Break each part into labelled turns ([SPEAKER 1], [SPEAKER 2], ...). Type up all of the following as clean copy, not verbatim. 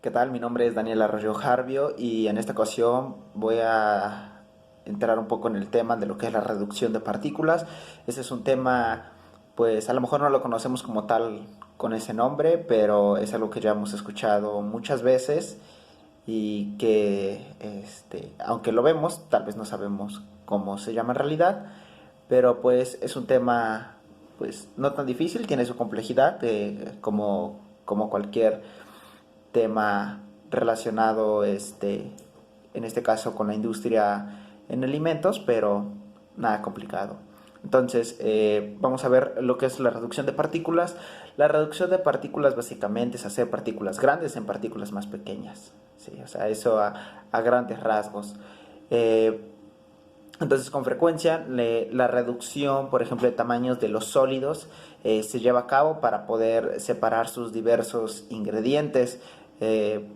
[SPEAKER 1] ¿Qué tal? Mi nombre es Daniel Arroyo Jarbio y en esta ocasión voy a entrar un poco en el tema de lo que es la reducción de partículas. Este es un tema, pues a lo mejor no lo conocemos como tal con ese nombre, pero es algo que ya hemos escuchado muchas veces y que, aunque lo vemos, tal vez no sabemos cómo se llama en realidad, pero pues es un tema, pues no tan difícil, tiene su complejidad, como cualquier tema relacionado, en este caso con la industria en alimentos, pero nada complicado. Entonces, vamos a ver lo que es la reducción de partículas. La reducción de partículas básicamente es hacer partículas grandes en partículas más pequeñas. ¿Sí? O sea, eso a grandes rasgos. Eh, entonces, con frecuencia, la reducción, por ejemplo, de tamaños de los sólidos se lleva a cabo para poder separar sus diversos ingredientes. Eh,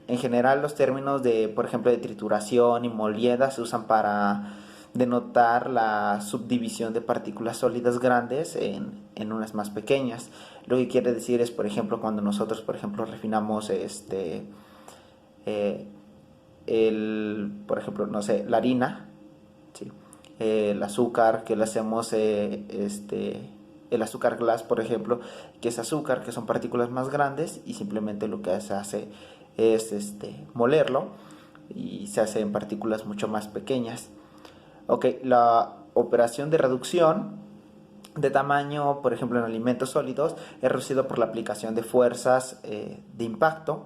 [SPEAKER 1] en general, los términos de, por ejemplo, de trituración y molienda se usan para denotar la subdivisión de partículas sólidas grandes en unas más pequeñas. Lo que quiere decir es, por ejemplo, cuando nosotros, por ejemplo, refinamos eh, por ejemplo, no sé, la harina, ¿sí? El azúcar que le hacemos, el azúcar glass, por ejemplo, que es azúcar, que son partículas más grandes y simplemente lo que se hace es molerlo y se hace en partículas mucho más pequeñas. Ok, la operación de reducción de tamaño, por ejemplo, en alimentos sólidos, es reducido por la aplicación de fuerzas de impacto,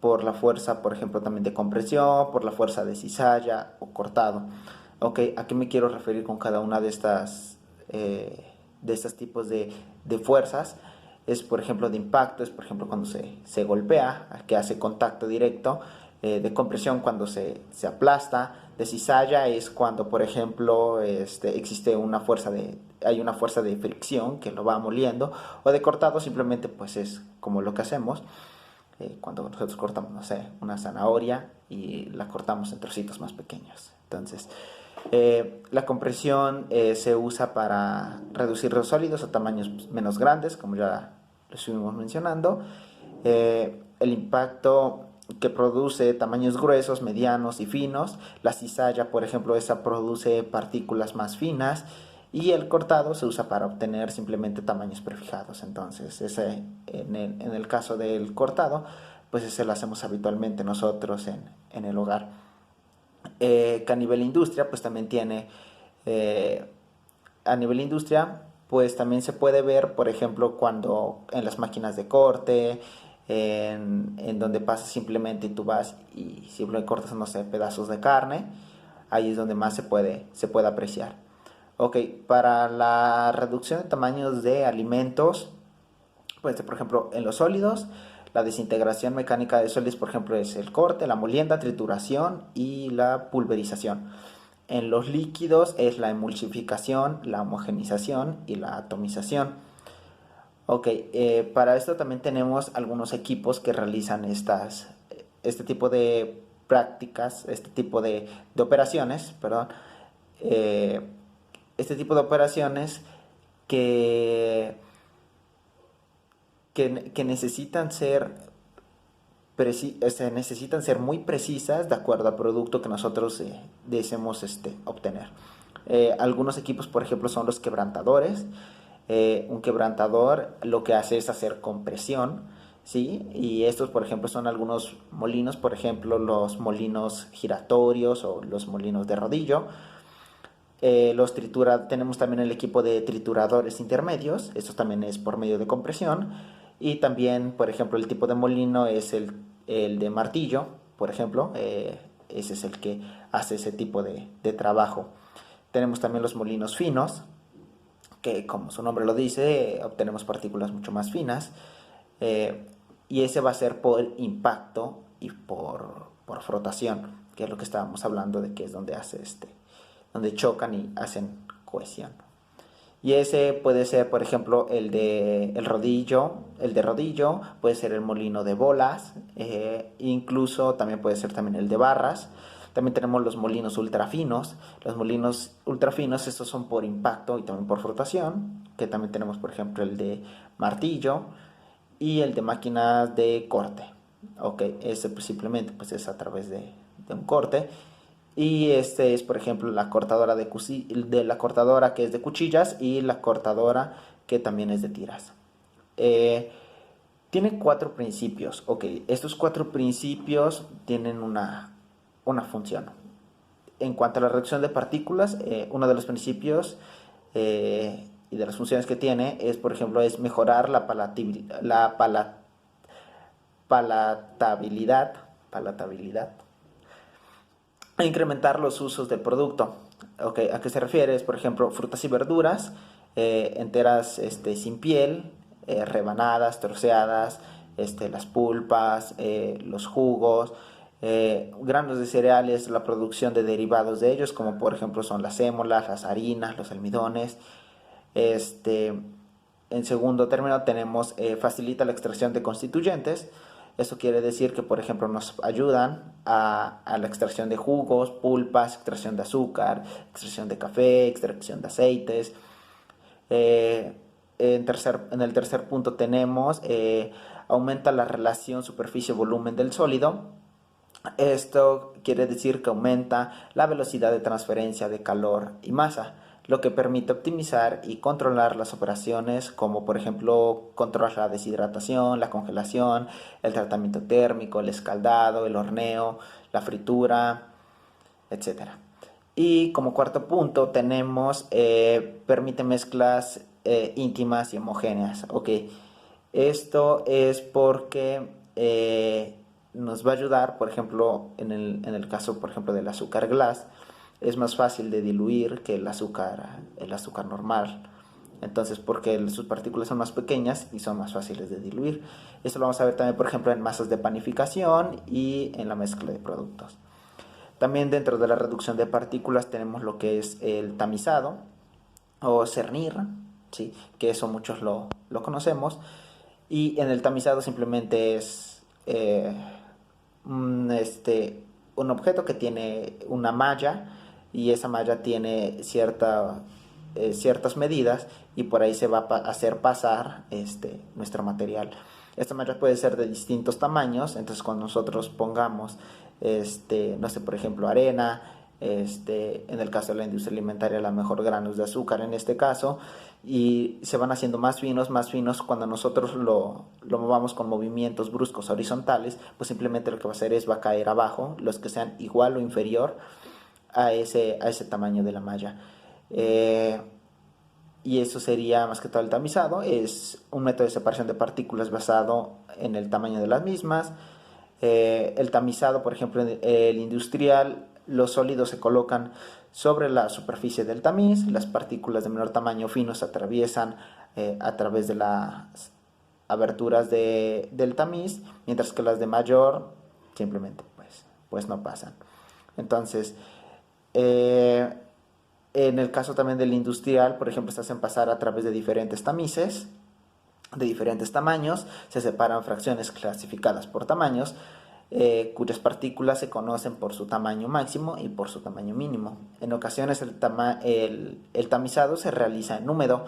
[SPEAKER 1] por la fuerza, por ejemplo, también de compresión, por la fuerza de cizalla o cortado. Ok, ¿a qué me quiero referir con cada una de estos tipos de fuerzas? Es, por ejemplo, de impacto, es, por ejemplo, cuando se golpea, que hace contacto directo. De compresión, cuando se aplasta. De cizalla es cuando, por ejemplo, existe hay una fuerza de fricción que lo va moliendo. O de cortado, simplemente, pues es como lo que hacemos cuando nosotros cortamos, no sé, una zanahoria y la cortamos en trocitos más pequeños. Entonces, la compresión se usa para reducir los sólidos a tamaños menos grandes, como ya lo estuvimos mencionando. El impacto que produce tamaños gruesos, medianos y finos. La cizalla, por ejemplo, esa produce partículas más finas. Y el cortado se usa para obtener simplemente tamaños prefijados. Entonces, en el caso del cortado, pues ese lo hacemos habitualmente nosotros en el hogar. Que a nivel industria, pues también tiene, eh, a nivel industria, pues también se puede ver, por ejemplo, cuando en las máquinas de corte, en donde pasas simplemente y tú vas y simplemente cortas, no sé, pedazos de carne, ahí es donde más se puede apreciar. Ok, para la reducción de tamaños de alimentos, pues por ejemplo, en los sólidos, la desintegración mecánica de sólidos, por ejemplo, es el corte, la molienda, trituración y la pulverización. En los líquidos es la emulsificación, la homogenización y la atomización. Ok, para esto también tenemos algunos equipos que realizan este tipo de prácticas, este tipo de operaciones, perdón, eh, este tipo de operaciones que, que necesitan ser muy precisas de acuerdo al producto que nosotros deseemos obtener. Algunos equipos, por ejemplo, son los quebrantadores. Un quebrantador lo que hace es hacer compresión, ¿sí? Y estos, por ejemplo, son algunos molinos, por ejemplo, los molinos giratorios o los molinos de rodillo. Tenemos también el equipo de trituradores intermedios, esto también es por medio de compresión. Y también, por ejemplo, el tipo de molino es el de martillo, por ejemplo, ese es el que hace ese tipo de trabajo. Tenemos también los molinos finos, que como su nombre lo dice, obtenemos partículas mucho más finas. eh, y ese va a ser por impacto y por frotación, que es lo que estábamos hablando de que es donde donde chocan y hacen cohesión. Y ese puede ser, por ejemplo, el de rodillo, puede ser el molino de bolas, incluso también puede ser también el de barras. También tenemos los molinos ultrafinos. Los molinos ultrafinos, estos son por impacto y también por frotación, que también tenemos, por ejemplo, el de martillo y el de máquinas de corte. Ok, pues, simplemente pues, es a través de un corte. Y este es, por ejemplo, la cortadora de la cortadora que es de cuchillas y la cortadora que también es de tiras. Eh, Tiene cuatro principios. Ok, estos cuatro principios tienen una función. En cuanto a la reducción de partículas, uno de los principios y de las funciones que tiene es, por ejemplo, es mejorar palatabilidad, palatabilidad e incrementar los usos del producto. Okay, ¿a qué se refiere? Es, por ejemplo, frutas y verduras enteras sin piel, rebanadas, troceadas, las pulpas, los jugos, granos de cereales, la producción de derivados de ellos, como por ejemplo son las sémolas, las harinas, los almidones. Este, en segundo término tenemos facilita la extracción de constituyentes. Eso quiere decir que, por ejemplo, nos ayudan a la extracción de jugos, pulpas, extracción de azúcar, extracción de café, extracción de aceites. Eh, en el tercer punto tenemos aumenta la relación superficie-volumen del sólido. Esto quiere decir que aumenta la velocidad de transferencia de calor y masa, lo que permite optimizar y controlar las operaciones como por ejemplo controlar la deshidratación, la congelación, el tratamiento térmico, el escaldado, el horneo, la fritura, etcétera. Y como cuarto punto tenemos permite mezclas íntimas y homogéneas. Ok, esto es porque nos va a ayudar, por ejemplo, en el caso, por ejemplo, del azúcar glass, es más fácil de diluir que el azúcar normal. Entonces, porque sus partículas son más pequeñas y son más fáciles de diluir. Esto lo vamos a ver también, por ejemplo, en masas de panificación y en la mezcla de productos. También dentro de la reducción de partículas tenemos lo que es el tamizado o cernir, ¿sí? Que eso muchos lo conocemos. Y en el tamizado simplemente es un, un objeto que tiene una malla y esa malla tiene ciertas medidas y por ahí se va a hacer pasar nuestro material. Esta malla puede ser de distintos tamaños, entonces cuando nosotros pongamos, no sé, por ejemplo, arena, en el caso de la industria alimentaria, la mejor granos de azúcar en este caso, y se van haciendo más finos cuando nosotros lo movamos con movimientos bruscos horizontales, pues simplemente lo que va a hacer es va a caer abajo, los que sean igual o inferior a ese tamaño de la malla. Y eso sería más que todo el tamizado. Es un método de separación de partículas basado en el tamaño de las mismas. El tamizado, por ejemplo, el industrial, los sólidos se colocan sobre la superficie del tamiz, las partículas de menor tamaño fino se atraviesan a través de las aberturas del tamiz, mientras que las de mayor simplemente pues no pasan. Entonces, eh, en el caso también del industrial, por ejemplo, se hacen pasar a través de diferentes tamices de diferentes tamaños, se separan fracciones clasificadas por tamaños, cuyas partículas se conocen por su tamaño máximo y por su tamaño mínimo. En ocasiones el tamizado se realiza en húmedo,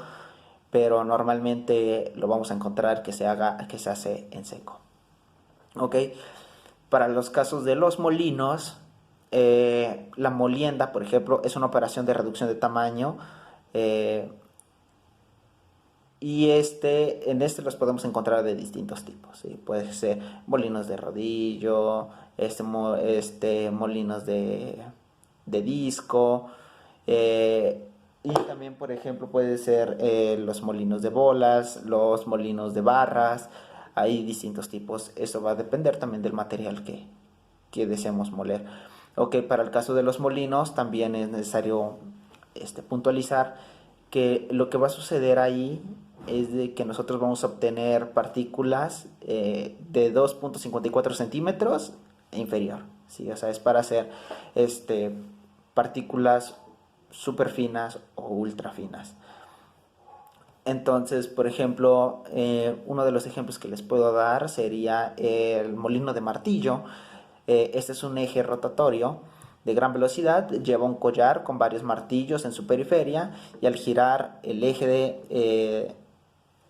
[SPEAKER 1] pero normalmente lo vamos a encontrar que se hace en seco. ¿Ok? Para los casos de los molinos, la molienda, por ejemplo, es una operación de reducción de tamaño. eh, y en los podemos encontrar de distintos tipos, ¿sí? Puede ser molinos de rodillo, molinos de disco, y también, por ejemplo, puede ser los molinos de bolas, los molinos de barras, hay distintos tipos. Eso va a depender también del material que deseemos moler. Ok, para el caso de los molinos también es necesario puntualizar que lo que va a suceder ahí es de que nosotros vamos a obtener partículas de 2,54 centímetros e inferior, ¿sí? O sea, es para hacer partículas súper finas o ultra finas. Entonces, por ejemplo, uno de los ejemplos que les puedo dar sería el molino de martillo. Este es un eje rotatorio de gran velocidad, lleva un collar con varios martillos en su periferia y al girar el eje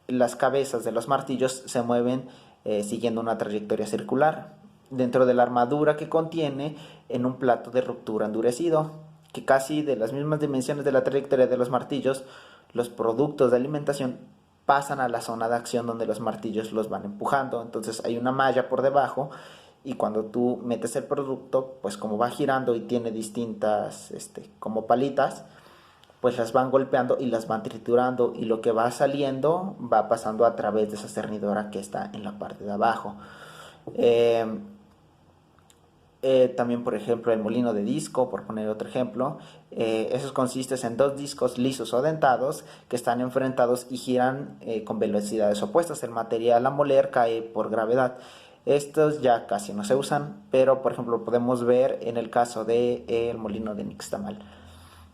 [SPEAKER 1] las cabezas de los martillos se mueven siguiendo una trayectoria circular dentro de la armadura que contiene en un plato de ruptura endurecido, que casi de las mismas dimensiones de la trayectoria de los martillos, los productos de alimentación pasan a la zona de acción donde los martillos los van empujando. Entonces hay una malla por debajo y cuando tú metes el producto, pues como va girando y tiene distintas como palitas, pues las van golpeando y las van triturando, y lo que va saliendo va pasando a través de esa cernidora que está en la parte de abajo. Eh, También, por ejemplo, el molino de disco, por poner otro ejemplo, esos consisten en dos discos lisos o dentados que están enfrentados y giran con velocidades opuestas. El material a moler cae por gravedad. Estos ya casi no se usan, pero por ejemplo podemos ver en el caso del molino de Nixtamal,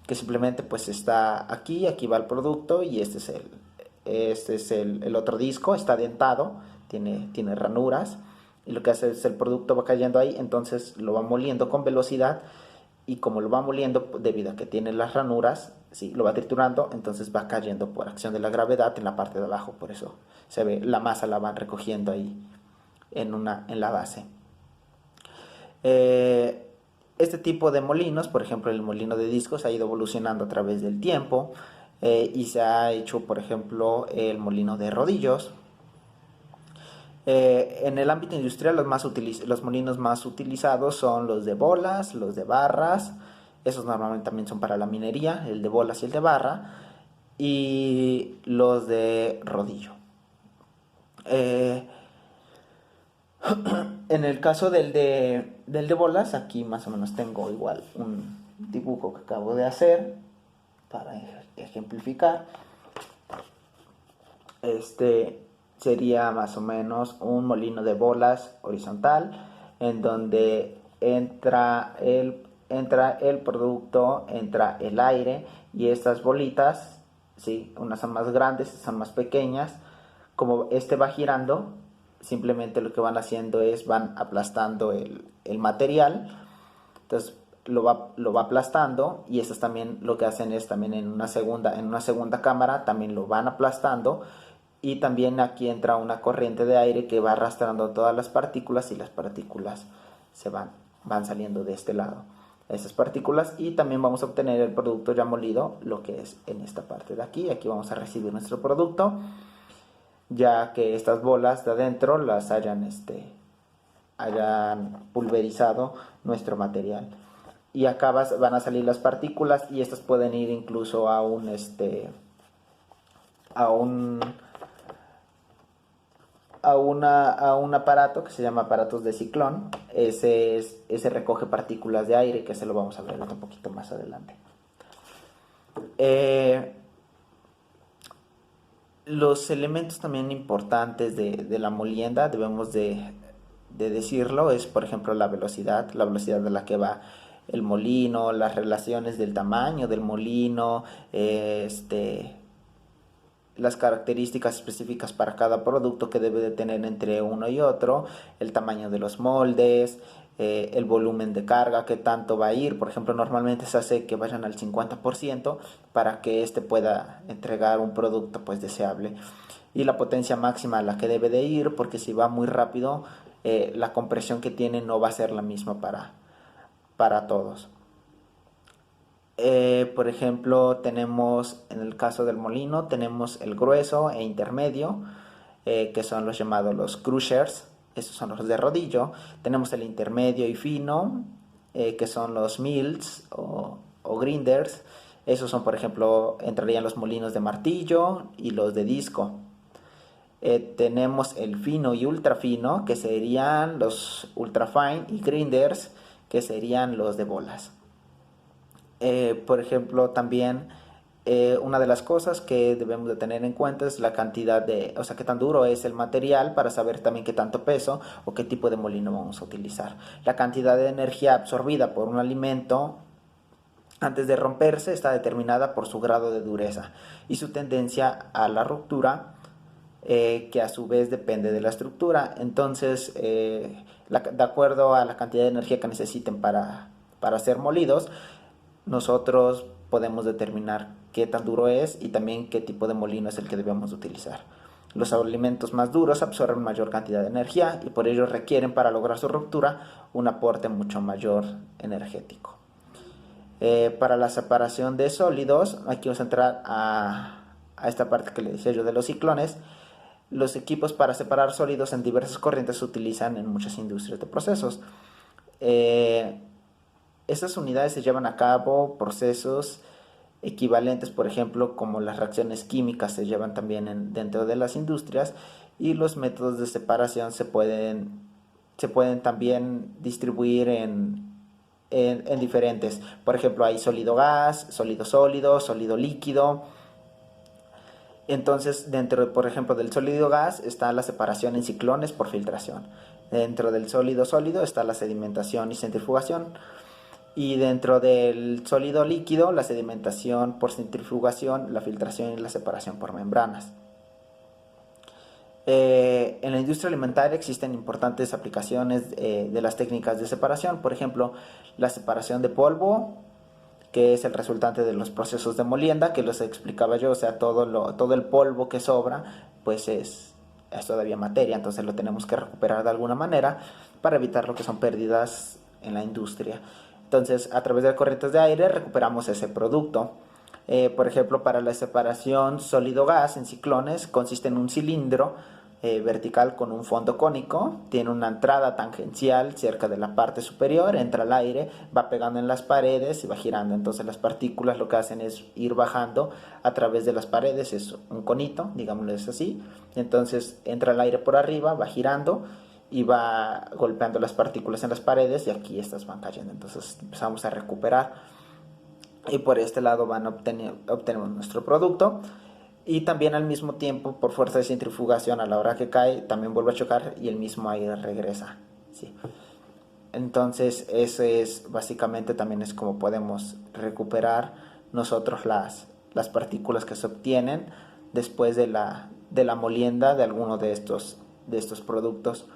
[SPEAKER 1] que simplemente pues está aquí, aquí va el producto y el otro disco, está dentado, tiene ranuras, y lo que hace es el producto va cayendo ahí, entonces lo va moliendo con velocidad, y como lo va moliendo debido a que tiene las ranuras, ¿sí? Lo va triturando, entonces va cayendo por acción de la gravedad en la parte de abajo, por eso se ve la masa la van recogiendo ahí en la base. Este tipo de molinos, por ejemplo el molino de discos, ha ido evolucionando a través del tiempo, y se ha hecho, por ejemplo, el molino de rodillos. En el ámbito industrial los molinos más utilizados son los de bolas, los de barras. Esos normalmente también son para la minería, el de bolas y el de barra, y los de rodillo. Eh, En el caso del de bolas, aquí más o menos tengo igual un dibujo que acabo de hacer para ejemplificar. Este sería más o menos un molino de bolas horizontal en donde entra el producto, entra el aire, y estas bolitas, ¿sí? Unas son más grandes, son más pequeñas. Como este va girando, simplemente lo que van haciendo es van aplastando el material. Entonces lo va aplastando, y estas también lo que hacen es también en una segunda cámara también lo van aplastando, y también aquí entra una corriente de aire que va arrastrando todas las partículas, y las partículas van saliendo de este lado, esas partículas, y también vamos a obtener el producto ya molido, lo que es en esta parte de aquí vamos a recibir nuestro producto, ya que estas bolas de adentro las hayan pulverizado nuestro material. Y acá van a salir las partículas, y estas pueden ir incluso a un aparato que se llama aparatos de ciclón. Ese recoge partículas de aire, que se lo vamos a ver un poquito más adelante. Los elementos también importantes de la molienda, debemos de decirlo, es por ejemplo la velocidad a la que va el molino, las relaciones del tamaño del molino, las características específicas para cada producto que debe de tener entre uno y otro, el tamaño de los moldes, el volumen de carga, que tanto va a ir. Por ejemplo, normalmente se hace que vayan al 50% para que pueda entregar un producto pues deseable, y la potencia máxima a la que debe de ir, porque si va muy rápido, la compresión que tiene no va a ser la misma para todos. Por ejemplo, tenemos en el caso del molino, tenemos el grueso e intermedio, que son los llamados los crushers, esos son los de rodillo. Tenemos el intermedio y fino, que son los mills o grinders. Esos son, por ejemplo, entrarían los molinos de martillo y los de disco. Tenemos el fino y ultra fino, que serían los ultra fine, y grinders, que serían los de bolas. Por ejemplo, también una de las cosas que debemos de tener en cuenta es la cantidad o sea, qué tan duro es el material, para saber también qué tanto peso o qué tipo de molino vamos a utilizar. La cantidad de energía absorbida por un alimento antes de romperse está determinada por su grado de dureza y su tendencia a la ruptura, que a su vez depende de la estructura. Entonces, de acuerdo a la cantidad de energía que necesiten para ser molidos, nosotros podemos determinar qué tan duro es y también qué tipo de molino es el que debemos utilizar. Los alimentos más duros absorben mayor cantidad de energía y por ello requieren para lograr su ruptura un aporte mucho mayor energético. Para la separación de sólidos, aquí vamos a entrar a esta parte que le decía yo de los ciclones. Los equipos para separar sólidos en diversas corrientes se utilizan en muchas industrias de procesos. Estas unidades se llevan a cabo procesos equivalentes, por ejemplo, como las reacciones químicas se llevan también dentro de las industrias, y los métodos de separación se pueden también distribuir en diferentes. Por ejemplo, hay sólido gas, sólido sólido, sólido líquido. Entonces, dentro, por ejemplo, del sólido gas está la separación en ciclones por filtración. Dentro del sólido sólido está la sedimentación y centrifugación. Y dentro del sólido líquido, la sedimentación por centrifugación, la filtración y la separación por membranas. En la industria alimentaria existen importantes aplicaciones de las técnicas de separación. Por ejemplo, la separación de polvo, que es el resultante de los procesos de molienda, que los explicaba yo. O sea, todo el polvo que sobra, pues es todavía materia, entonces lo tenemos que recuperar de alguna manera para evitar lo que son pérdidas en la industria. Entonces, a través de corrientes de aire recuperamos ese producto. Por ejemplo, para la separación sólido-gas en ciclones, consiste en un cilindro vertical con un fondo cónico, tiene una entrada tangencial cerca de la parte superior, entra el aire, va pegando en las paredes y va girando. Entonces las partículas lo que hacen es ir bajando a través de las paredes, es un conito, digámoslo así. Entonces entra el aire por arriba, va girando y va golpeando las partículas en las paredes y aquí estas van cayendo. Entonces empezamos a recuperar y por este lado obtenemos nuestro producto. Y también al mismo tiempo, por fuerza de centrifugación, a la hora que cae, también vuelve a chocar y el mismo aire regresa. ¿Sí? Entonces, eso es básicamente también es como podemos recuperar nosotros las partículas que se obtienen después de la molienda de alguno de estos productos.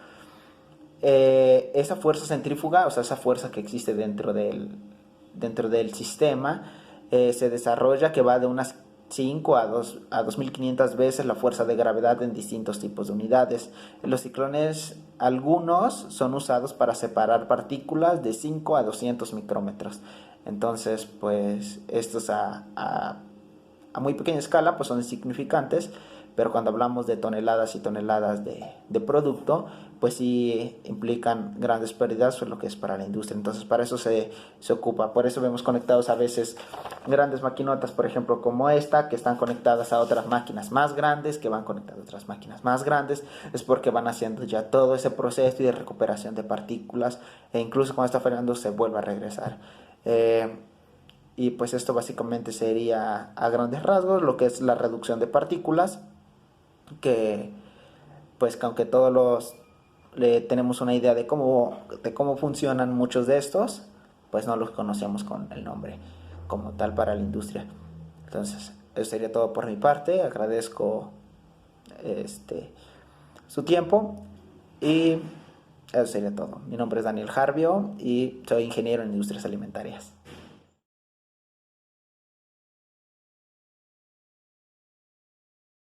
[SPEAKER 1] Esa fuerza centrífuga, o sea, esa fuerza que existe dentro del sistema, se desarrolla, que va de unas 5 a 2500 veces la fuerza de gravedad en distintos tipos de unidades. Los ciclones, algunos son usados para separar partículas de 5 a 200 micrómetros. Entonces, pues estos a muy pequeña escala pues son insignificantes, pero cuando hablamos de toneladas y toneladas de producto, pues sí implican grandes pérdidas por lo que es para la industria. Entonces para eso se ocupa. Por eso vemos conectados a veces grandes maquinotas, por ejemplo como esta, que están conectadas a otras máquinas más grandes, que van conectadas a otras máquinas más grandes. Es porque van haciendo ya todo ese proceso de recuperación de partículas, e incluso cuando está fallando se vuelve a regresar. Y pues esto básicamente sería a grandes rasgos lo que es la reducción de partículas, que pues que aunque todos tenemos una idea de cómo funcionan muchos de estos, pues no los conocemos con el nombre como tal para la industria. Entonces, eso sería todo por mi parte. Agradezco su tiempo y eso sería todo. Mi nombre es Daniel Jarvio y soy ingeniero en industrias alimentarias.